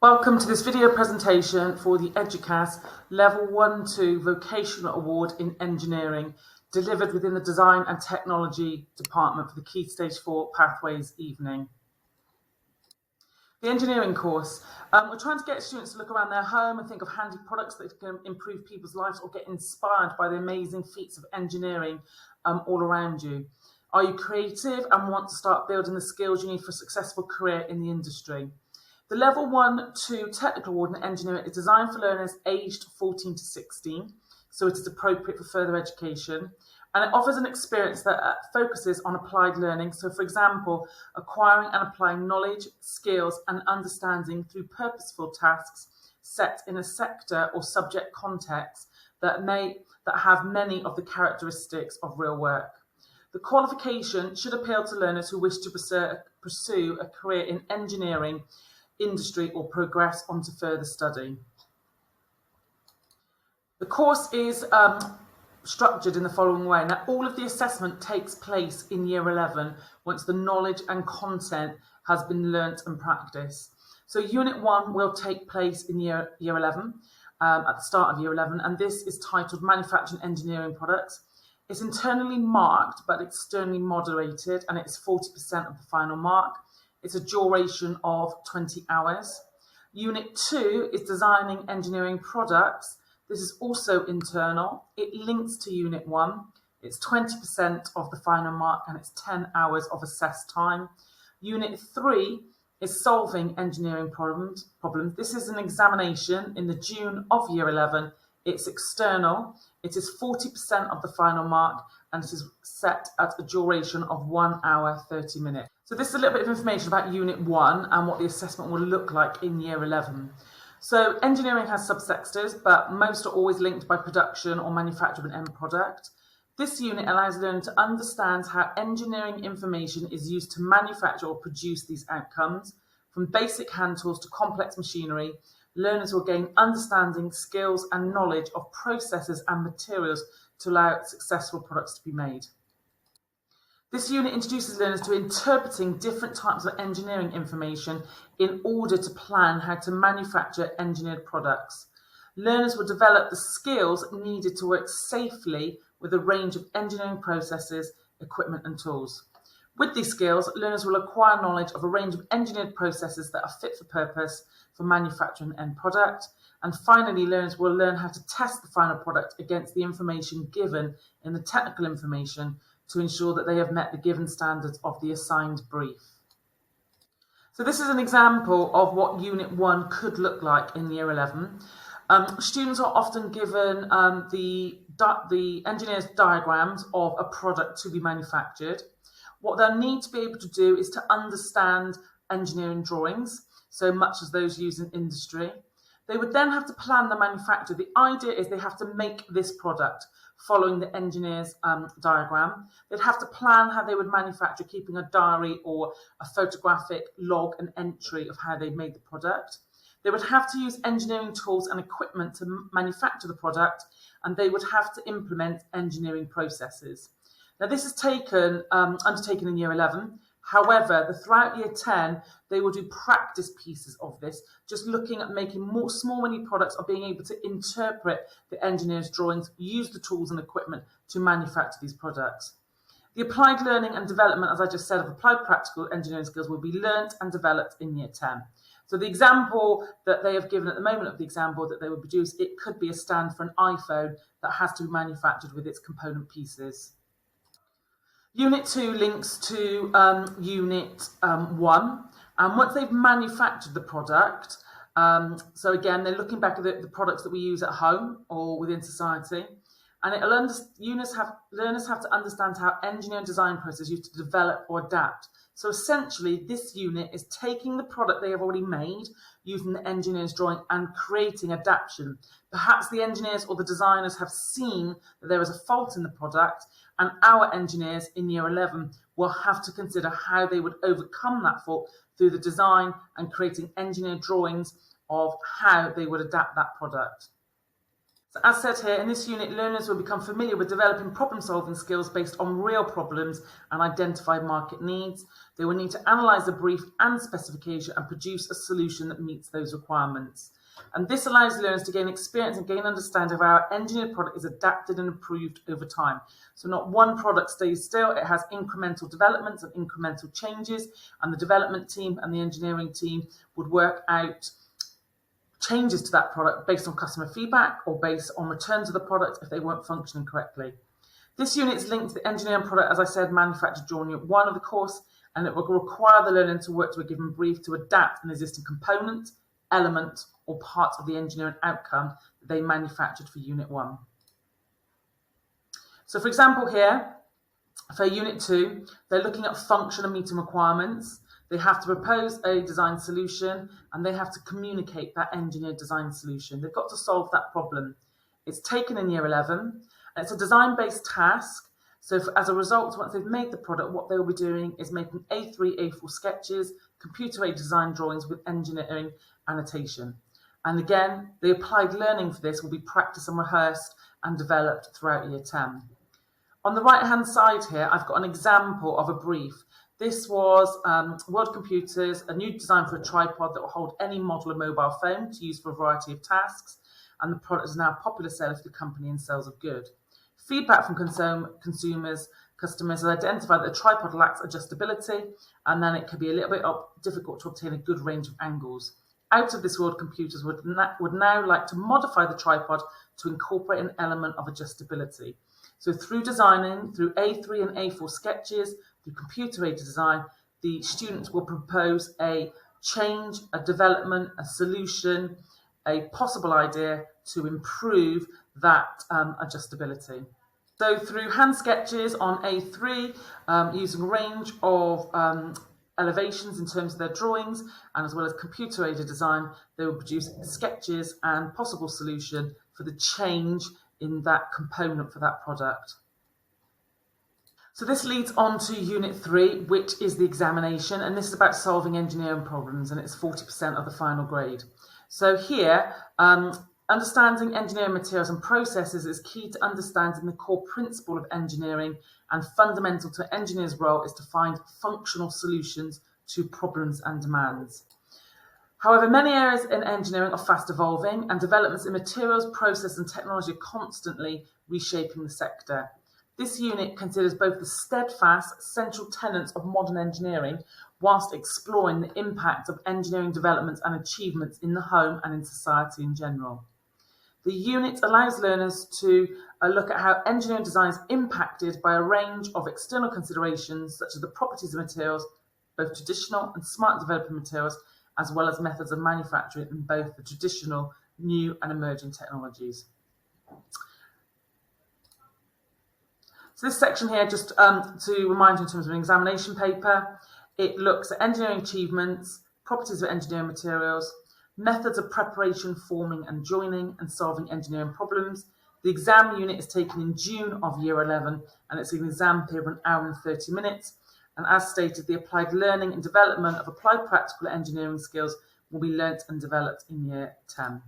Welcome to this video presentation for the EDUCAS Level 1-2 Vocational Award in Engineering, delivered within the Design and Technology Department for the KS4 Pathways evening. The engineering course. We're trying to get students to look around their home and think of handy products that can improve people's lives or get inspired by the amazing feats of engineering all around you. Are you creative and want to start building the skills you need for a successful career in the industry? The Level 1-2 Technical Award in Engineering is designed for learners aged 14 to 16, so it is appropriate for further education, and it offers an experience that focuses on applied learning, so for example, acquiring and applying knowledge, skills and understanding through purposeful tasks set in a sector or subject context that have many of the characteristics of real work. The qualification should appeal to learners who wish to pursue a career in engineering industry or progress onto further study. The course is structured in the following way. Now, all of the assessment takes place in Year 11 once the knowledge and content has been learnt and practiced. So Unit 1 will take place in Year 11, at the start of Year 11, and this is titled Manufacturing Engineering Products. It's internally marked but externally moderated, and it's 40% of the final mark. It's a duration of 20 hours. Unit 2 is Designing Engineering Products. This is also internal. It links to Unit 1. It's 20% of the final mark and it's 10 hours of assessed time. Unit 3 is Solving Engineering Problems. This is an examination in the June of Year 11. It's external. It is 40% of the final mark and it is set at a duration of 1 hour, 30 minutes. So this is a little bit of information about Unit 1 and what the assessment will look like in Year 11. So engineering has subsectors, but most are always linked by production or manufacture of an end product. This unit allows learners to understand how engineering information is used to manufacture or produce these outcomes. From basic hand tools to complex machinery, learners will gain understanding, skills and knowledge of processes and materials to allow successful products to be made. This unit introduces learners to interpreting different types of engineering information in order to plan how to manufacture engineered products. Learners will develop the skills needed to work safely with a range of engineering processes, equipment and tools. With these skills, learners will acquire knowledge of a range of engineered processes that are fit for purpose for manufacturing an end product. And finally, learners will learn how to test the final product against the information given in the technical information to ensure that they have met the given standards of the assigned brief. So this is an example of what Unit 1 could look like in Year 11. Students are often given the engineer's diagrams of a product to be manufactured. What they'll need to be able to do is to understand engineering drawings, so much as those used in industry. They would then have to plan the manufacture. The idea is they have to make this product following the engineer's diagram. They'd have to plan how they would manufacture, keeping a diary or a photographic log and entry of how they made the product. They would have to use engineering tools and equipment to manufacture the product, and they would have to implement engineering processes. Now, this is undertaken in Year 11. However, throughout Year 10, they will do practice pieces of this, just looking at making more small mini products or being able to interpret the engineer's drawings, use the tools and equipment to manufacture these products. The applied learning and development, as I just said, of applied practical engineering skills will be learnt and developed in Year 10. So the example that they have given at the moment of the example that they will produce, it could be a stand for an iPhone that has to be manufactured with its component pieces. Unit 2 links to Unit 1, and once they've manufactured the product, so again, they're looking back at the products that we use at home or within society, and learners have to understand how engineering design process is used to develop or adapt. So essentially, this unit is taking the product they have already made, using the engineer's drawing and creating adaptation. Perhaps the engineers or the designers have seen that there is a fault in the product, and our engineers in Year 11 will have to consider how they would overcome that fault through the design and creating engineered drawings of how they would adapt that product. As said here, in this unit, learners will become familiar with developing problem-solving skills based on real problems and identified market needs. They will need to analyse the brief and specification and produce a solution that meets those requirements. And this allows learners to gain experience and gain understanding of how our engineered product is adapted and improved over time. So not one product stays still, it has incremental developments and incremental changes, and the development team and the engineering team would work out changes to that product based on customer feedback or based on returns of the product if they weren't functioning correctly. This unit is linked to the engineering product, as I said, manufactured during Unit 1 of the course, and it will require the learner to work to a given brief to adapt an existing component, element, or part of the engineering outcome that they manufactured for Unit 1. So for example here, for Unit 2, they're looking at function and meeting requirements. They have to propose a design solution and they have to communicate that engineered design solution. They've got to solve that problem. It's taken in Year 11 and it's a design-based task. So as a result, once they've made the product, what they will be doing is making A3, A4 sketches, computer-aided design drawings with engineering annotation. And again, the applied learning for this will be practiced and rehearsed and developed throughout Year 10. On the right-hand side here, I've got an example of a brief. This was World Computers, a new design for a tripod that will hold any model of mobile phone to use for a variety of tasks, and the product is now a popular seller for the company in sales of good. Feedback from customers has identified that the tripod lacks adjustability, and then it could be a little bit difficult to obtain a good range of angles. Out of this, World Computers would now like to modify the tripod to incorporate an element of adjustability. So through designing, through A3 and A4 sketches, through computer-aided design, the students will propose a change, a development, a solution, a possible idea to improve that adjustability. So through hand sketches on A3, using a range of elevations in terms of their drawings, and as well as computer-aided design, they will produce sketches and possible solution for the change in that component for that product. So this leads on to Unit 3, which is the examination, and this is about solving engineering problems, and it's 40% of the final grade. So here, understanding engineering materials and processes is key to understanding the core principle of engineering, and fundamental to an engineer's role is to find functional solutions to problems and demands. However, many areas in engineering are fast evolving, and developments in materials, process and technology are constantly reshaping the sector. This unit considers both the steadfast central tenets of modern engineering whilst exploring the impact of engineering developments and achievements in the home and in society in general. The unit allows learners to look at how engineering design is impacted by a range of external considerations such as the properties of materials, both traditional and smart developing materials, as well as methods of manufacturing in both the traditional, new and emerging technologies. So this section here, just to remind you in terms of an examination paper, it looks at engineering achievements, properties of engineering materials, methods of preparation, forming and joining and solving engineering problems. The exam unit is taken in June of Year 11 and it's an exam period of 1 hour and 30 minutes. And as stated, the applied learning and development of applied practical engineering skills will be learnt and developed in Year 10.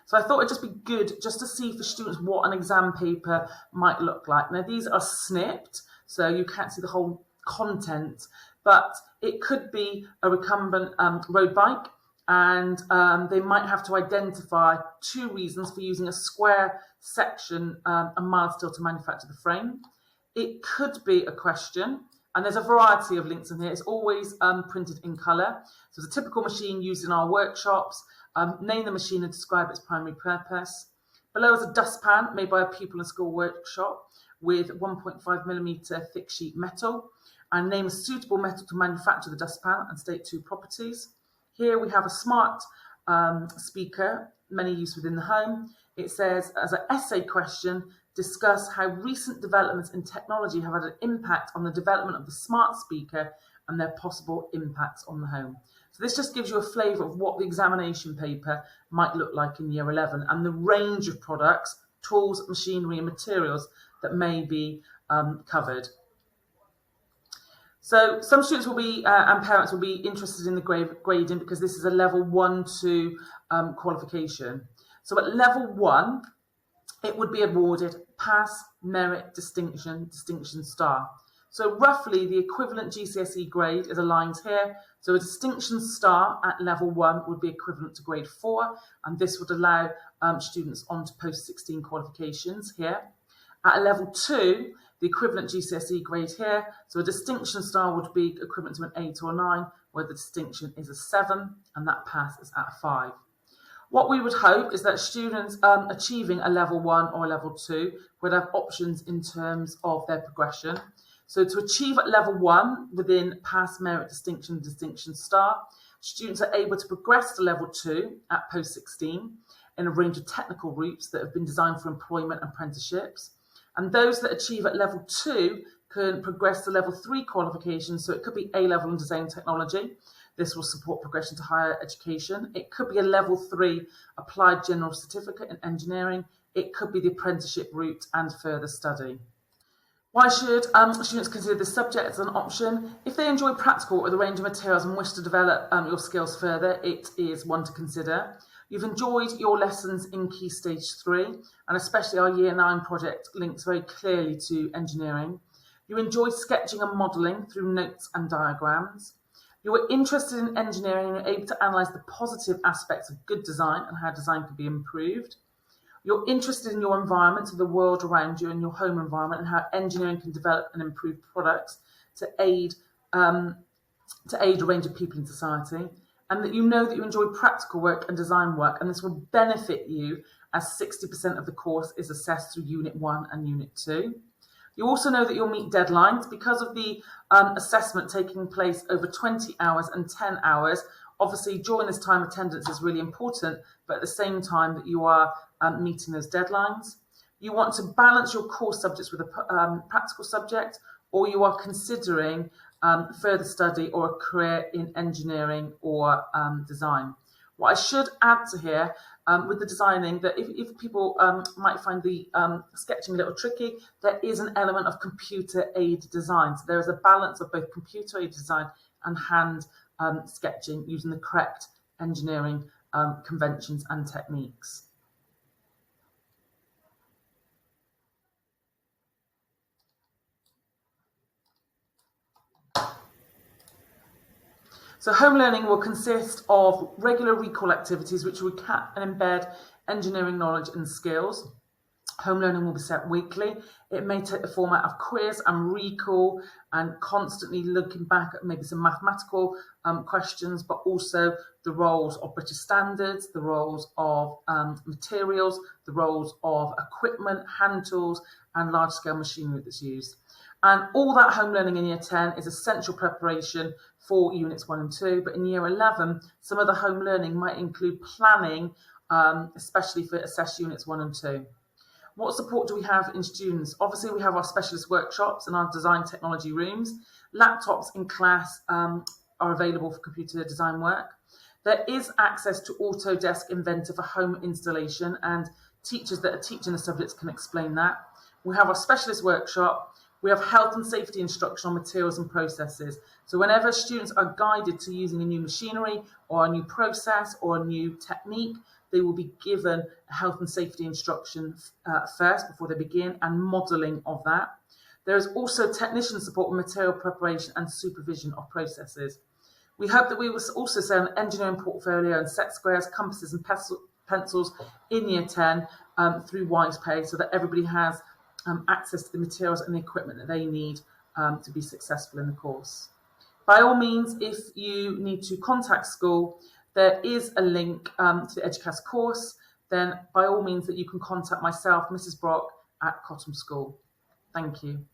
So I thought it'd just be good just to see for students what an exam paper might look like. Now these are snipped, so you can't see the whole content, but it could be a recumbent road bike, and they might have to identify 2 reasons for using a square section a mile steel to manufacture the frame. It could be a question, and there's a variety of links in here. It's always printed in colour. So it's a typical machine used in our workshops. Name the machine and describe its primary purpose. Below is a dustpan made by a pupil in a school workshop with 1.5mm thick sheet metal, and name a suitable metal to manufacture the dustpan and state 2 properties. Here we have a smart speaker, many used within the home. It says, as an essay question, discuss how recent developments in technology have had an impact on the development of the smart speaker and their possible impacts on the home. So this just gives you a flavour of what the examination paper might look like in Year 11 and the range of products, tools, machinery and materials that may be covered. So some students will be, and parents will be interested in the grading because this is a level 1 to qualification. So at level 1, it would be awarded pass, merit, distinction, distinction star. So roughly the equivalent GCSE grade is aligned here. So a distinction star at level 1 would be equivalent to grade 4, and this would allow students on to post-16 qualifications here. At a level 2, the equivalent GCSE grade here, so a distinction star would be equivalent to an 8 or 9, where the distinction is a 7, and that pass is at 5. What we would hope is that students achieving a level 1 or a level 2 would have options in terms of their progression. So to achieve at level 1 within pass, merit, distinction, distinction star, students are able to progress to level 2 at post-16 in a range of technical routes that have been designed for employment and apprenticeships. And those that achieve at level 2 can progress to level 3 qualifications, so it could be A-level in design technology. This will support progression to higher education. It could be a level 3 applied general certificate in engineering. It could be the apprenticeship route and further study. Why should students consider this subject as an option? If they enjoy practical with a range of materials and wish to develop your skills further, it is one to consider. You've enjoyed your lessons in Key Stage 3, and especially our Year 9 project links very clearly to engineering. You enjoy sketching and modelling through notes and diagrams. You are interested in engineering and are able to analyse the positive aspects of good design and how design can be improved. You're interested in your environment, so the world around you and your home environment, and how engineering can develop and improve products to aid a range of people in society, and that you know that you enjoy practical work and design work, and this will benefit you as 60% of the course is assessed through Unit 1 and Unit 2. You also know that you'll meet deadlines because of the assessment taking place over 20 hours and 10 hours. Obviously, during this time, attendance is really important, but at the same time that you are meeting those deadlines. You want to balance your core subjects with a practical subject, or you are considering further study or a career in engineering or design. What I should add to here with the designing, that if people might find the sketching a little tricky, there is an element of computer aid design. So there is a balance of both computer aid design and hand sketching using the correct engineering conventions and techniques. So home learning will consist of regular recall activities which will recap and embed engineering knowledge and skills. Home learning will be set weekly. It may take the format of quiz and recall and constantly looking back at maybe some mathematical questions, but also the roles of British standards, the roles of materials, the roles of equipment, hand tools, and large-scale machinery that's used. And all that home learning in Year 10 is essential preparation for Units 1 and 2, but in Year 11, some of the home learning might include planning, especially for assessed Units 1 and 2. What support do we have in students? Obviously, we have our specialist workshops and our design technology rooms. Laptops in class are available for computer design work. There is access to Autodesk Inventor for home installation, and teachers that are teaching the subjects can explain that. We have our specialist workshop. We have health and safety instruction on materials and processes. So whenever students are guided to using a new machinery or a new process or a new technique, they will be given a health and safety instruction first before they begin, and modelling of that. There is also technician support with material preparation and supervision of processes. We hope that we will also sell an engineering portfolio and set squares, compasses and pencils in Year 10 through WisePay, so that everybody has access to the materials and the equipment that they need to be successful in the course. By all means, if you need to contact school, there is a link to the EduCast course. Then by all means that you can contact myself, Mrs. Brock, at Cottam School. Thank you.